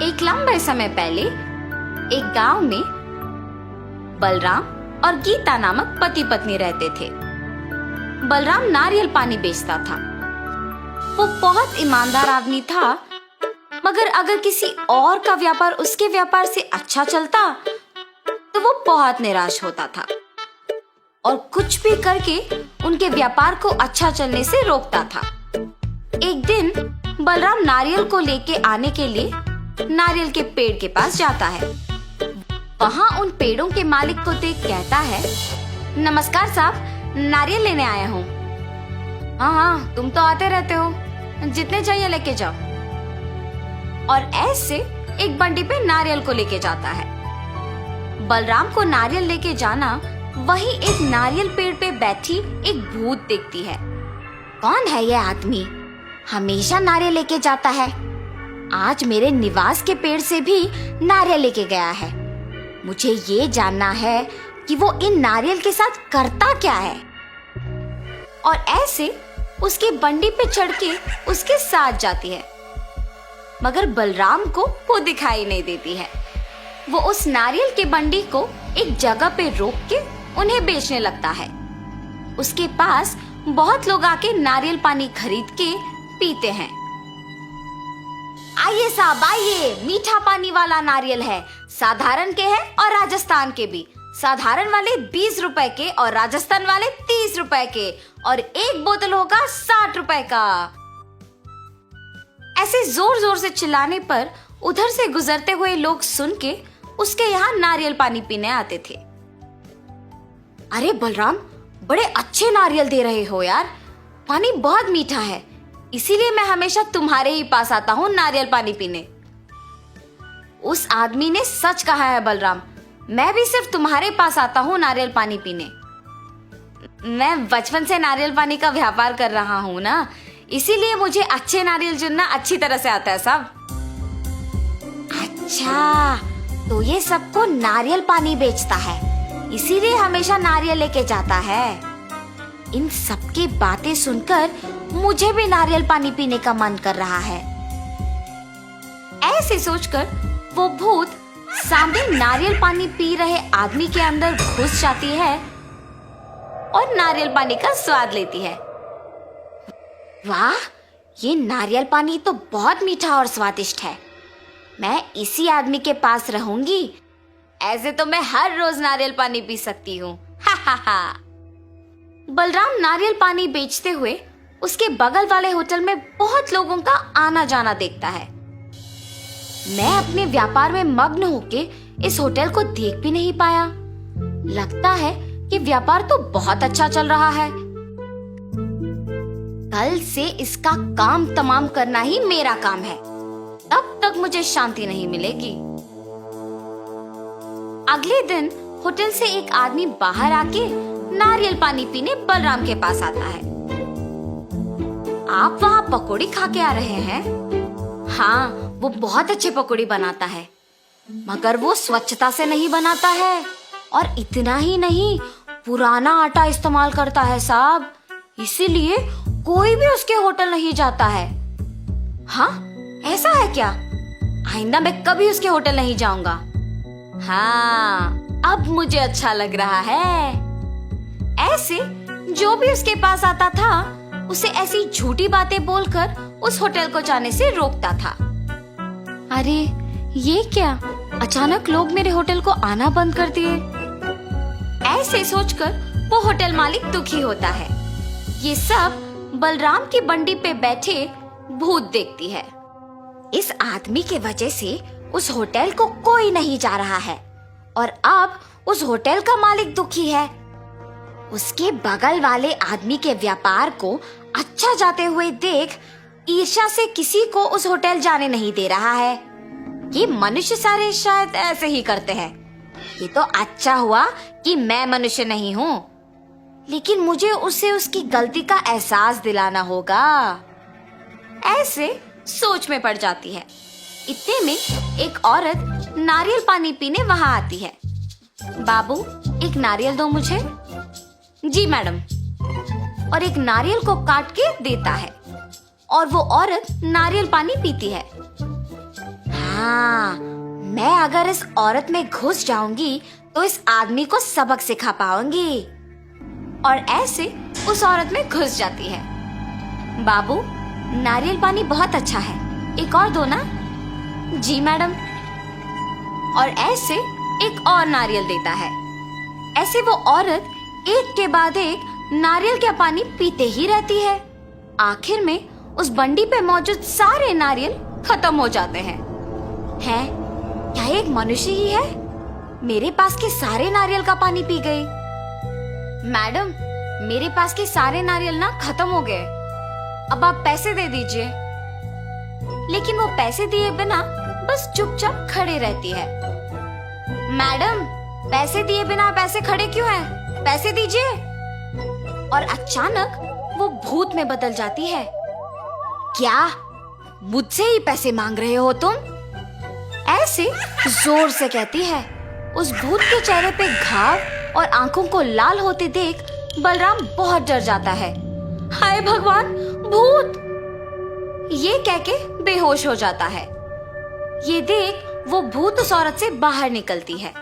एक लंबे समय पहले एक गांव में बलराम और गीता नामक पति पत्नी रहते थे। बलराम नारियल पानी बेचता था। वो बहुत ईमानदार आदमी था, मगर अगर किसी और का व्यापार उसके व्यापार से अच्छा चलता तो वो बहुत निराश होता था और कुछ भी करके उनके व्यापार को अच्छा चलने से रोकता था। एक दिन बलराम नारियल को लेके आने के लिए नारियल के पेड़ के पास जाता है। वहाँ उन पेड़ों के मालिक को देख कहता है, नमस्कार साहब, नारियल लेने आया हूँ। हाँ, तुम तो आते रहते हो, जितने चाहिए लेके जाओ। और ऐसे एक बंडी पे नारियल को लेके जाता है। बलराम को नारियल लेके जाना वहीं एक नारियल पेड़ पे बैठी एक भूत देखती है। कौन है ये आदमी? हमेशा नारियल लेके जाता है। आज मेरे निवास के पेड़ से भी नारियल लेके गया है। मुझे ये जानना है कि वो इन नारियल के साथ करता क्या है। और ऐसे उसकी बंडी पे चढ़ के उसके साथ जाती है, मगर बलराम को वो दिखाई नहीं देती है। वो उस नारियल के बंडी को एक जगह पे रोक के उन्हें बेचने लगता है। उसके पास बहुत लोग आके नारियल पानी खरीद के पीते हैं। आइए साहब आइए, मीठा पानी वाला नारियल है, साधारण के हैं और राजस्थान के भी। साधारण वाले 20 रुपए के और राजस्थान वाले 30 रुपए के, और एक बोतल होगा 60 रुपए का। ऐसे जोर जोर से चिल्लाने पर उधर से गुजरते हुए लोग सुन के उसके यहाँ नारियल पानी पीने आते थे। अरे बलराम, बड़े अच्छे नारियल दे रहे हो यार, पानी बहुत मीठा है, इसीलिए मैं हमेशा तुम्हारे ही पास आता हूँ नारियल पानी पीने। उस आदमी ने सच कहा है बलराम, मैं भी सिर्फ तुम्हारे पास आता हूँ नारियल पानी पीने। मैं बचपन से नारियल पानी का व्यापार कर रहा हूँ ना, इसीलिए मुझे अच्छे नारियल चुनना अच्छी तरह से आता है साहब। अच्छा, तो ये सबको नारियल पानी बेचता है, इसीलिए हमेशा नारियल लेके जाता है। इन सबकी बातें सुनकर मुझे भी नारियल पानी पीने का मन कर रहा है। ऐसे सोचकर वो भूत सामने नारियल पानी पी रहे आदमी के अंदर घुस जाती है और नारियल पानी का स्वाद लेती है। वाह, ये नारियल पानी तो बहुत मीठा और स्वादिष्ट है। मैं इसी आदमी के पास रहूंगी, ऐसे तो मैं हर रोज नारियल पानी पी सकती हूँ। हा हा हा। बलराम नारियल पानी बेचते हुए उसके बगल वाले होटल में बहुत लोगों का आना जाना देखता है। मैं अपने व्यापार में मग्न होके इस होटल को देख भी नहीं पाया। लगता है कि व्यापार तो बहुत अच्छा चल रहा है। कल से इसका काम तमाम करना ही मेरा काम है, तब तक मुझे शांति नहीं मिलेगी। अगले दिन होटल से एक आदमी बाहर आके नारियल पानी पीने बलराम के पास आता है। आप वहाँ पकौड़ी खा के आ रहे हैं? हाँ, वो बहुत अच्छे पकौड़ी बनाता है, मगर वो स्वच्छता से नहीं बनाता है, और इतना ही नहीं, पुराना आटा इस्तेमाल करता है साहब, इसीलिए कोई भी उसके होटल नहीं जाता है। हाँ, ऐसा है क्या? आइंदा मैं कभी उसके होटल नहीं जाऊंगा। हाँ, अब मुझे अच्छा लग रहा है। ऐसे जो भी उसके पास आता था उसे ऐसी झूठी बातें बोलकर उस होटल को जाने से रोकता था। अरे ये क्या, अचानक लोग मेरे होटल को आना बंद कर दिए। ऐसे सोचकर वो होटल मालिक दुखी होता है। ये सब बलराम की बंडी पे बैठे भूत देखती है। इस आदमी के वजह से उस होटल को कोई नहीं जा रहा है, और अब उस होटल का मालिक दुखी है। उसके बगल वाले आदमी के व्यापार को अच्छा जाते हुए देख ईर्ष्या से किसी को उस होटल जाने नहीं दे रहा है। ये मनुष्य सारे शायद ऐसे ही करते हैं। ये तो अच्छा हुआ कि मैं मनुष्य नहीं हूँ, लेकिन मुझे उसे उसकी गलती का एहसास दिलाना होगा। ऐसे सोच में पड़ जाती है। इतने में एक औरत नारियल पानी पीने वहां आती है। बाबू, एक नारियल दो मुझे। जी मैडम। और एक नारियल को काट के देता है, और वो औरत नारियल पानी पीती है। हाँ, मैं अगर इस औरत में घुस जाऊंगी तो इस आदमी को सबक सिखा पाऊंगी। और ऐसे उस औरत में घुस जाती है। बाबू, नारियल पानी बहुत अच्छा है, एक और दो ना। जी मैडम। और ऐसे एक और नारियल देता है। ऐसे वो औरत एक के बाद एक नारियल का पानी पीते ही रहती है। आखिर में उस बंडी पे मौजूद सारे नारियल खत्म हो जाते हैं। क्या एक मनुष्य ही है? मेरे पास के सारे नारियल का पानी पी गई। मैडम, मेरे पास के सारे नारियल ना खत्म हो गए, अब आप पैसे दे दीजिए। लेकिन वो पैसे दिए बिना बस चुपचाप खड़े रहती है। मैडम, पैसे दिए बिना आप ऐसे खड़े क्यों हैं? पैसे दीजिए। और अचानक वो भूत में बदल जाती है। क्या मुझसे ही पैसे मांग रहे हो तुम? ऐसे जोर से कहती है। उस भूत के चेहरे पे घाव और आंखों को लाल होते देख बलराम बहुत डर जाता है। हाय भगवान, भूत! ये कह के बेहोश हो जाता है। ये देख वो भूत उस औरत से बाहर निकलती है।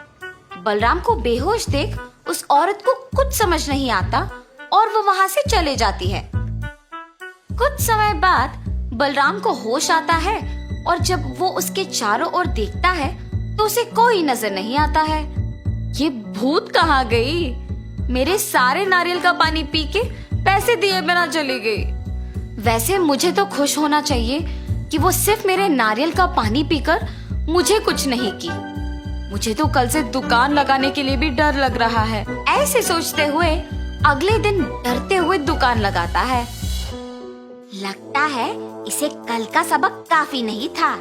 बलराम को बेहोश देख उस औरत को कुछ समझ नहीं आता और वो वहां से चले जाती है। कुछ समय बाद बलराम को होश आता है और जब वो उसके चारों ओर देखता है तो उसे कोई नजर नहीं आता है। ये भूत कहाँ गई? मेरे सारे नारियल का पानी पी के पैसे दिए बिना चली गई। वैसे मुझे तो खुश होना चाहिए कि वो सिर्फ मेरे नारियल का पानी पीकर मुझे कुछ नहीं की। मुझे तो कल से दुकान लगाने के लिए भी डर लग रहा है। ऐसे सोचते हुए अगले दिन डरते हुए दुकान लगाता है। लगता है इसे कल का सबक काफी नहीं था।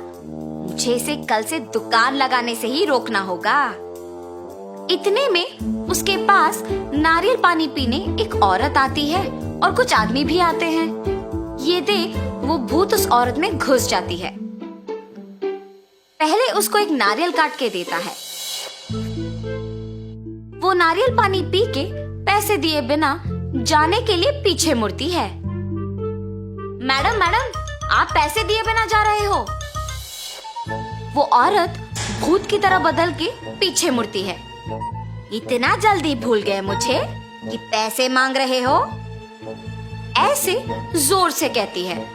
मुझे इसे कल से दुकान लगाने से ही रोकना होगा। इतने में उसके पास नारियल पानी पीने एक औरत आती है और कुछ आदमी भी आते हैं। ये देख वो भूत उस औरत में घुस जाती है। पहले उसको एक नारियल काट के देता है। वो नारियल पानी पी के पैसे दिए बिना जाने के लिए पीछे मुड़ती है। मैडम, मैडम, आप पैसे दिए बिना जा रहे हो? वो औरत भूत की तरह बदल के पीछे मुड़ती है। इतना जल्दी भूल गए मुझे कि पैसे मांग रहे हो? ऐसे जोर से कहती है।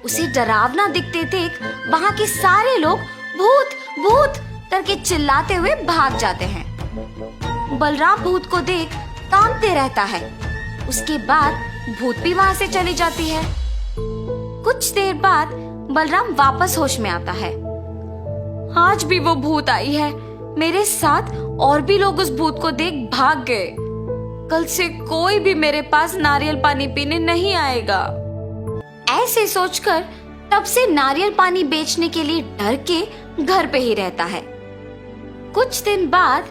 उसे डरावना दिखते देख वहां के सारे लोग भूत भूत करके चिल्लाते हुए भाग जाते हैं। बलराम भूत को देख कांपते रहता है। उसके बाद भूत भी वहां से चली जाती है। कुछ देर बाद बलराम वापस होश में आता है। आज भी वो भूत आई है। मेरे साथ और भी लोग उस भूत को देख भाग गए। कल से कोई भी मेरे पास नारियल पानी पीने नहीं आएगा। ऐसे सोचकर तब से नारियल पानी बेचने के लिए डर के घर पे ही रहता है। कुछ दिन बाद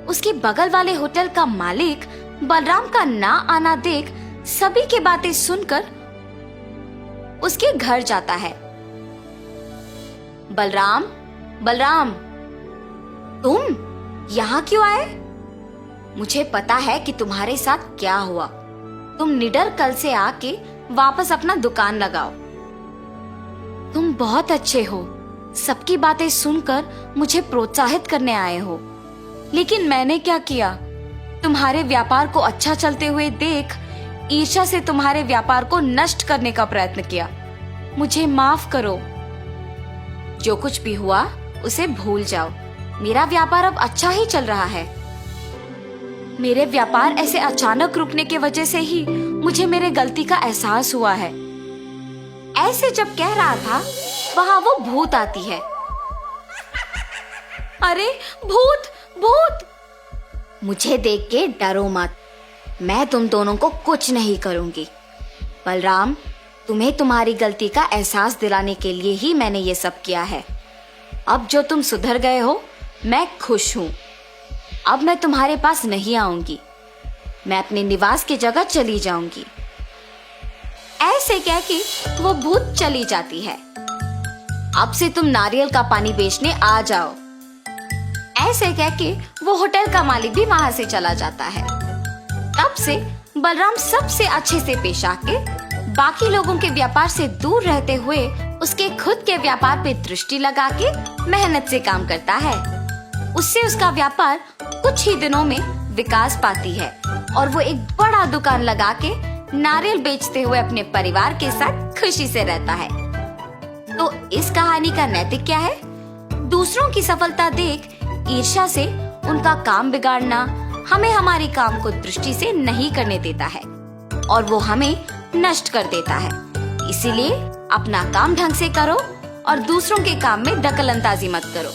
उसके बगल वाले होटल का मालिक बलराम का ना आना देख सभी की बातें सुनकर उसके घर जाता है। बलराम, बलराम, तुम यहाँ क्यों आए? मुझे पता है कि तुम्हारे साथ क्या हुआ। तुम निडर कल से आके वापस अपना दुकान लगाओ। तुम बहुत अच्छे हो। सबकी बातें सुनकर मुझे प्रोत्साहित करने आए हो। लेकिन मैंने क्या किया? तुम्हारे व्यापार को अच्छा चलते हुए देख ईर्ष्या से तुम्हारे व्यापार को नष्ट करने का प्रयत्न किया। मुझे माफ करो। जो कुछ भी हुआ उसे भूल जाओ। मेरा व्यापार अब अच्छा ही चल रहा है। मेरे व्यापार ऐसे अचानक रुकने की वजह से ही मुझे मेरे गलती का एहसास हुआ है। ऐसे जब कह रहा था वहां वो भूत आती है। अरे भूत, भूत! मुझे देख के डरो मत। मैं तुम दोनों को कुछ नहीं करूंगी। बलराम, तुम्हें तुम्हारी गलती का एहसास दिलाने के लिए ही मैंने ये सब किया है। अब जो तुम सुधर गए हो, मैं खुश हूं। अब मैं तुम्हारे पास नहीं आऊंगी। मैं अपने निवास की जगह चली जाऊंगी। ऐसे कह के वो भूत चली जाती है। अब से तुम नारियल का पानी बेचने आ जाओ। ऐसे कह के वो होटल का मालिक भी वहां से चला जाता है। तब से बलराम सबसे अच्छे से पेश आके बाकी लोगों के व्यापार से दूर रहते हुए उसके खुद के व्यापार पे दृष्टि लगा के मेहनत से काम करता है। उससे उसका व्यापार कुछ ही दिनों में विकास पाती है और वो एक बड़ा दुकान लगा के नारियल बेचते हुए अपने परिवार के साथ खुशी से रहता है। तो इस कहानी का नैतिक क्या है? दूसरों की सफलता देख ईर्ष्या से उनका काम बिगाड़ना हमें हमारे काम को दृष्टि से नहीं करने देता है और वो हमें नष्ट कर देता है। इसीलिए अपना काम ढंग से करो और दूसरों के काम में दखल अंदाजी मत करो।